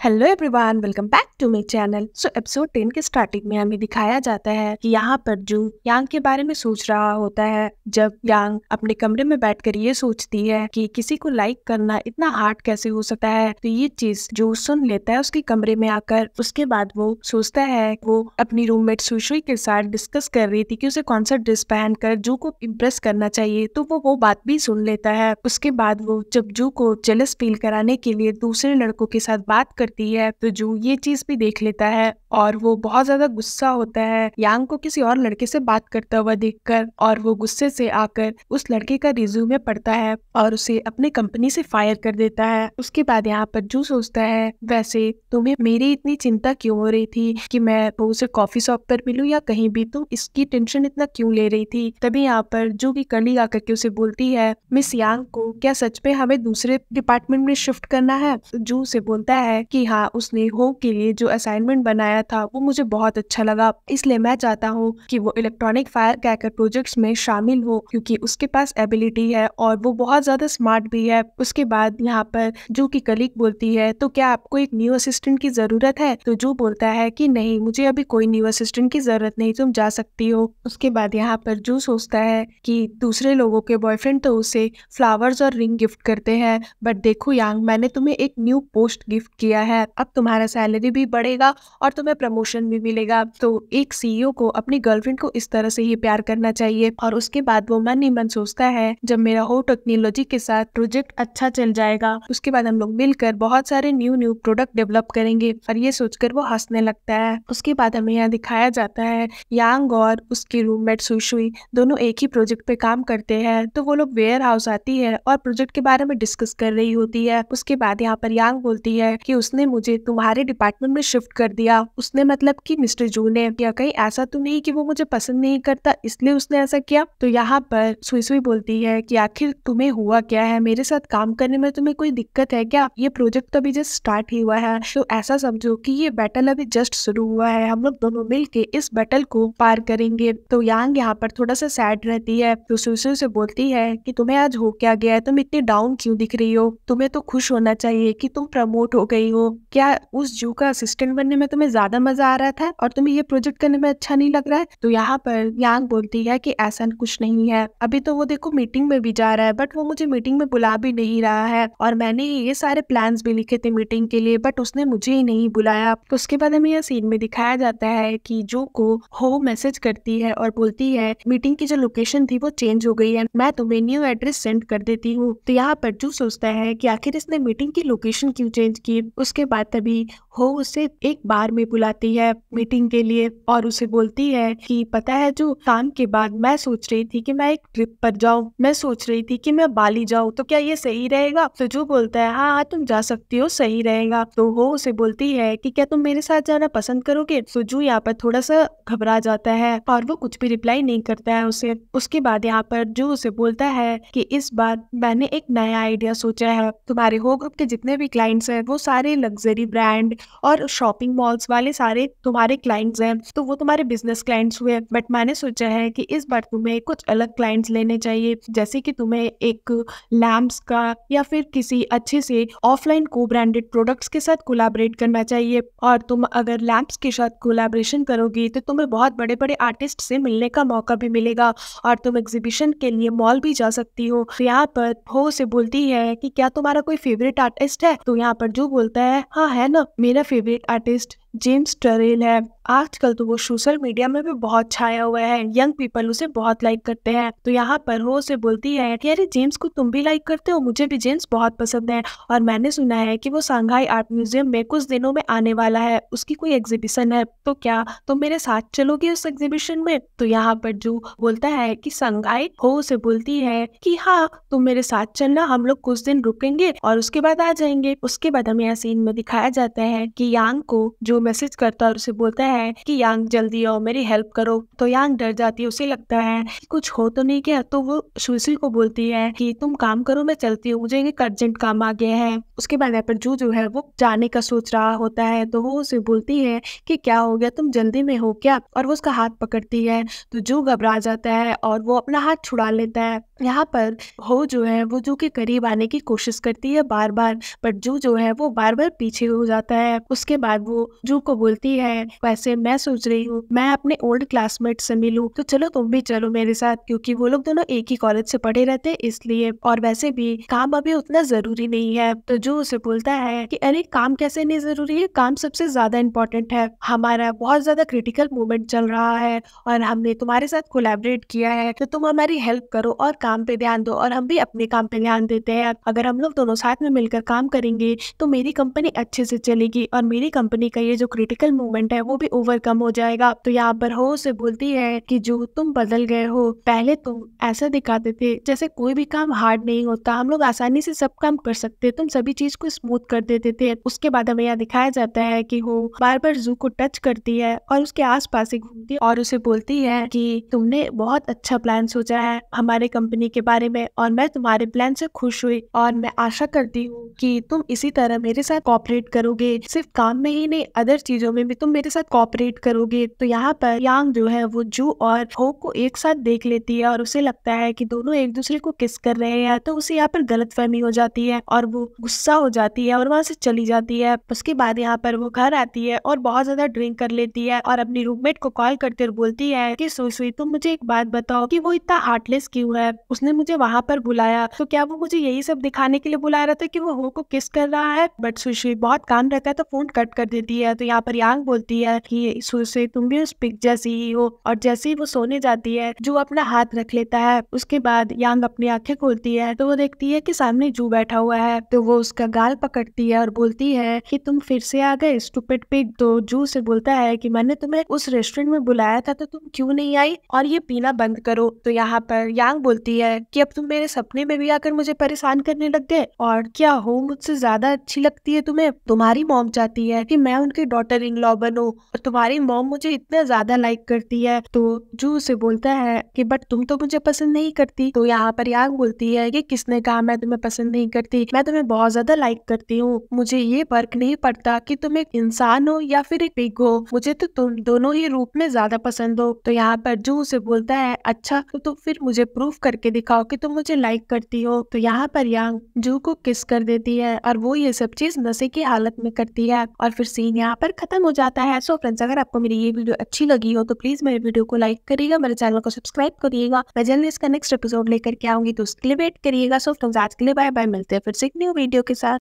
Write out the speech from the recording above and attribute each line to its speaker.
Speaker 1: Hello everyone, welcome back to my channel. So episode 10 के starting में हमें दिखाया जाता है कि यहाँ पर जू यांग के बारे में सोच रहा होता है। जब यांग अपने कमरे में बैठकर ये सोचती है कि किसी को लाइक करना इतना हार्ड कैसे हो सकता है, तो ये चीज जो सुन लेता है उसके कमरे में आकर। उसके बाद वो सोचता है, वो अपनी रूममेट सुशुई के साथ डिस्कस कर रही थी कि उसे कौन सा ड्रेस पहनकर जू को इम्प्रेस करना चाहिए, तो वो बात भी सुन लेता है। उसके बाद वो जब जू को जेलस फील कराने के लिए दूसरे लड़कों के साथ बात करती है, तो जू ये चीज भी देख लेता है और वो बहुत ज्यादा गुस्सा होता है यांग को किसी और लड़के से बात करता हुआ देखकर, और वो गुस्से से आकर उस लड़के का रिज्यूमे पढ़ता है और उसे अपनी कंपनी से फायर कर देता है। उसके बाद यहाँ पर जू सोचता है, वैसे तुम्हें मेरी इतनी चिंता क्यों हो रही थी कि मैं उसे कॉफी शॉप पर मिलूं या कहीं भी, तुम इसकी टेंशन इतना क्यों ले रही थी। तभी यहाँ पर जू की कलीग आकर के उसे बोलती है, मिस यांग को क्या सच में हमें दूसरे डिपार्टमेंट में शिफ्ट करना है। तो जू से बोलता है कि हाँ, उसने होम के लिए जो असाइनमेंट बनाया था वो मुझे बहुत अच्छा लगा, इसलिए मैं चाहता हूँ कि वो इलेक्ट्रॉनिक फायर क्रैकर प्रोजेक्ट्स में शामिल हो, क्योंकि उसके पास एबिलिटी है और वो बहुत ज्यादा स्मार्ट भी है। उसके बाद यहाँ पर जू की कलीग बोलती है, तो क्या आपको एक न्यू असिस्टेंट की जरूरत है। तो जू बोलता है कि नहीं, मुझे अभी कोई न्यू असिस्टेंट की जरूरत नहीं, तुम जा सकती हो। उसके बाद यहाँ पर जू सोचता है कि दूसरे लोगों के बॉयफ्रेंड तो उसे फ्लावर्स और रिंग गिफ्ट करते हैं, बट देखो यांग, मैंने तुम्हें एक न्यू पोस्ट गिफ्ट किया है, अब तुम्हारा सैलरी भी बढ़ेगा और तुम्हें प्रमोशन भी मिलेगा। तो एक सीईओ को अपनी गर्लफ्रेंड को इस तरह से ही प्यार करना चाहिए। और उसके बाद वो मन ही मन सोचता है, जब मेरा हो टेक्नोलॉजी के साथ प्रोजेक्ट अच्छा चल जाएगा, उसके बाद हम लोग मिलकर बहुत सारे न्यू प्रोडक्ट डेवलप करेंगे। और ये सोचकर वो हंसने लगता है। उसके बाद हमें यहाँ दिखाया जाता है, यांग और उसकी रूममेट सुशुई दोनों एक ही प्रोजेक्ट पे काम करते हैं। तो वो लोग वेयर हाउस आती है और प्रोजेक्ट के बारे में डिस्कस कर रही होती है। उसके बाद यहाँ पर यांग बोलती है कि उसने मुझे तुम्हारे डिपार्टमेंट में शिफ्ट कर दिया। उसने मतलब कि मिस्टर जू ने, या कहीं ऐसा तो नहीं कि वो मुझे पसंद नहीं करता इसलिए उसने ऐसा किया। तो यहाँ पर सुई बोलती है कि आखिर तुम्हें हुआ क्या है, मेरे साथ काम करने में तुम्हें कोई दिक्कत है क्या। ये प्रोजेक्ट तो अभी जस्ट स्टार्ट ही हुआ है, तो ऐसा समझो कि ये बैटल अभी जस्ट शुरू हुआ है, हम लोग दोनों मिलके इस बैटल को पार करेंगे। तो यांग यहाँ पर थोड़ा सा सैड रहती है, तो सुई से बोलती है कि तुम्हें आज हो क्या गया है, तुम इतनी डाउन क्यों दिख रही हो, तुम्हें तो खुश होना चाहिए कि तुम प्रमोट हो गई हो। क्या उस जू का असिस्टेंट बनने में तुम्हें ज्यादा मजा आ रहा था और तुम्हें ये प्रोजेक्ट करने में अच्छा नहीं लग रहा है। तो यहाँ पर यांग बोलती है कि ऐसा कुछ नहीं है, अभी तो वो देखो मीटिंग में भी जा रहा है, बट वो मुझे मीटिंग में बुला भी नहीं रहा है, और मैंने ये सारे प्लान्स भी लिखे थे मीटिंग के लिए, बट उसने मुझे ही नहीं बुलाया। तो उसके बाद हमें यह सीन में दिखाया जाता है कि जू को हो मैसेज करती है और बोलती है, मीटिंग की जो लोकेशन थी वो चेंज हो गई है, मैं तुम्हें न्यू एड्रेस सेंड कर देती हूँ। तो यहाँ पर जू सोचता है कि आखिर इसने मीटिंग की लोकेशन क्यों चेंज की। उसके बाद तभी हो उसे एक बार में बुलाती है मीटिंग के लिए और उसे बोलती है कि पता है जो काम के बाद मैं सोच रही थी कि मैं एक ट्रिप पर जाऊं, मैं सोच रही थी कि मैं बाली जाऊं, तो क्या ये सही रहेगा। तो जो बोलता है, हाँ हाँ तुम जा सकती हो, सही रहेगा। तो हो उसे बोलती है कि क्या तुम मेरे साथ जाना पसंद करोगे। तो जो यहाँ पर थोड़ा सा घबरा जाता है और वो कुछ भी रिप्लाई नहीं करता है उसे। उसके बाद यहाँ पर जो उसे बोलता है कि इस बार मैंने एक नया आइडिया सोचा है, तुम्हारे हो ग्रुप के जितने भी क्लाइंट्स हैं वो सारे लग्जरी ब्रांड और शॉपिंग मॉल्स वाले सारे तुम्हारे क्लाइंट्स हैं, तो वो तुम्हारे बिजनेस क्लाइंट्स हुए, बट मैंने सोचा है कि इस बार तुम्हें कुछ अलग क्लाइंट्स लेने चाहिए, जैसे कि तुम्हें एक लैम्प्स का या फिर किसी अच्छे से ऑफलाइन को ब्रांडेड प्रोडक्ट्स के साथ कोलैबोरेट करना चाहिए। और तुम अगर लैम्प्स के साथ कोलैबोरेशन करोगी तो तुम्हें बहुत बड़े बड़े आर्टिस्ट से मिलने का मौका भी मिलेगा और तुम एग्जीबिशन के लिए मॉल भी जा सकती हो। तो यहाँ पर हो से बोलती है कि क्या तुम्हारा कोई फेवरेट आर्टिस्ट है। तो यहाँ पर जो बोलता है, हाँ है ना, मेरा फेवरेट आर्टिस्ट जेम्स टरेल है, आजकल तो वो सोशल मीडिया में भी बहुत छाया हुआ है, यंग पीपल उसे बहुत लाइक करते हैं। तो यहाँ पर हो से बोलती है कि अरे जेम्स को तुम भी लाइक करते हो, मुझे भी जेम्स बहुत पसंद है, और मैंने सुना है कि वो शंघाई आर्ट म्यूजियम में कुछ दिनों में आने वाला है, उसकी कोई एग्जीबिशन है, तो क्या तुम मेरे साथ चलोगे उस एग्जीबिशन में। तो यहाँ पर जो बोलता है कि शंघाई, हो से बोलती है कि हाँ तुम मेरे साथ चलना, हम लोग कुछ दिन रुकेंगे और उसके बाद आ जाएंगे। उसके बाद हमें यहाँ सीन में दिखाया जाता है कि यांग को जो जू मैसेज करता है और उसे बोलता है कि यांग जल्दी आओ, मेरी हेल्प करो। तो यांग डर जाती है, उसे लगता है कि कुछ हो तो नहीं गया। तो वो सुई को बोलती है कि तुम काम करो, मैं चलती हूँ, मुझे एक अर्जेंट काम आ गया है। उसके बाद यहाँ पर जू जो है वो जाने का सोच रहा होता है। तो वो उसे बोलती है कि क्या हो गया, तुम जल्दी में हो क्या? और वो उसका हाथ पकड़ती है। तो जू घबरा जाता है और वो अपना हाथ छुड़ा लेता है। यहाँ पर हो जो है वो जू के करीब आने की कोशिश करती है बार बार, पर जू जो है वो बार बार पीछे हो जाता है। उसके बाद वो जू को बोलती है, वैसे मैं सोच रही हूँ मैं अपने ओल्ड क्लासमेट से मिलूं, तो चलो तुम भी चलो मेरे साथ, क्योंकि वो लोग दोनों एक ही कॉलेज से पढ़े रहते हैं इसलिए, और वैसे भी काम अभी उतना जरूरी नहीं है। तो जू उसे बोलता है कि अरे काम कैसे नहीं जरूरी है, काम सबसे ज्यादा इम्पोर्टेंट है, हमारा बहुत ज्यादा क्रिटिकल मोमेंट चल रहा है और हमने तुम्हारे साथ कोलैबोरेट किया है, तो तुम हमारी हेल्प करो और काम पे ध्यान दो और हम भी अपने काम पे ध्यान देते हैं। अगर हम लोग दोनों साथ में मिलकर काम करेंगे तो मेरी कंपनी अच्छे से चलेगी और मेरी कंपनी का ये जो क्रिटिकल मोमेंट है वो भी ओवरकम हो जाएगा। तो यहाँ पर हो उसे बोलती है कि जो तुम बदल गए हो, पहले तुम ऐसा दिखाते थे जैसे कोई भी काम हार्ड नहीं होता, हम लोग आसानी से सब काम कर सकते, तुम सभी चीज को स्मूथ कर देते थे। उसके बाद हमें यहाँ दिखाया जाता है कि वो बार बार जू को टच करती है और उसके आस पास ही घूमती है और उसे बोलती है कि तुमने बहुत अच्छा प्लान सोचा है हमारे कंपनी के बारे में और मैं तुम्हारे प्लान से खुश हुई और मैं आशा करती हूँ कि तुम इसी तरह मेरे साथ कोऑपरेट करोगे, सिर्फ काम में ही नहीं अदर चीजों में भी तुम मेरे साथ कोऑपरेट करोगे। तो यहाँ पर यांग जो है वो जू और हो को एक साथ देख लेती है और उसे लगता है कि दोनों एक दूसरे को किस कर रहे हैं। तो उसे यहाँ पर गलतफहमी हो जाती है और वो गुस्सा हो जाती है और वहां से चली जाती है। उसके बाद यहाँ पर वो घर आती है और बहुत ज्यादा ड्रिंक कर लेती है और अपनी रूममेट को कॉल करते हुए बोलती है कि सुई तुम मुझे एक बात बताओ कि वो इतना हार्टलेस क्यों है, उसने मुझे वहां पर बुलाया तो क्या वो मुझे यही सब दिखाने के लिए बुला रहा था कि वो हो को किस कर रहा है? बट सुई बहुत काम रहता है तो फोन कट कर देती है। तो यहाँ पर यांग बोलती है कि सुई तुम भी उस पिक जैसी ही हो, और जैसे ही वो सोने जाती है जू अपना हाथ रख लेता है। उसके बाद यांग अपनी आंखें खोलती है तो वो देखती है कि सामने जू बैठा हुआ है। तो वो उसका गाल पकड़ती है और बोलती है कि तुम फिर से आ गए स्टूपिड पिग। तो जू से बोलता है कि मैंने तुम्हें उस रेस्टोरेंट में बुलाया था तो तुम क्यों नहीं आई और ये पीना बंद करो। तो यहाँ पर यांग बोलती है कि अब तुम मेरे सपने में भी आकर मुझे परेशान करने लग गए, और क्या हो मुझसे ज्यादा अच्छी लगती है तुम्हें? तुम्हारी मॉम चाहती है कि मैं उनकी डॉटर इन लॉ बनूं और तुम्हारी मॉम मुझे इतना ज्यादा लाइक करती है। तो जू से बोलता है कि बट तुम तो मुझे पसंद नहीं करती। तो यहाँ पर यांग बोलती है कि किसने कहा मैं तुम्हें पसंद नहीं करती, मैं तुम्हें बहुत ज्यादा लाइक करती हूँ, मुझे ये फर्क नहीं पड़ता कि तुम एक इंसान हो या फिर एक पिग हो, मुझे तो तुम दोनों ही रूप में ज्यादा पसंद हो। तो यहाँ पर जू से बोलता है अच्छा तो फिर मुझे प्रूफ करके दिखाओ कि तुम मुझे लाइक करती हो। तो यहाँ पर यांग जू को किस कर देती है और वो ये सब चीज नशे की हालत में करती है और फिर सीन यहाँ पर खत्म हो जाता है। सो फ्रेंड्स, अगर आपको मेरी ये वीडियो अच्छी लगी हो तो प्लीज मेरे वीडियो को लाइक करिएगा, मेरे चैनल को सब्सक्राइब करिएगा, मैं जल्दी इसका नेक्स्ट एपिसोड लेकर के आऊंगी तो उसके लिए वेट करिएगा। सो फ्रेंड्स, आज के लिए बाय बाय, मिलते हैं फिर से एक न्यू वीडियो के साथ।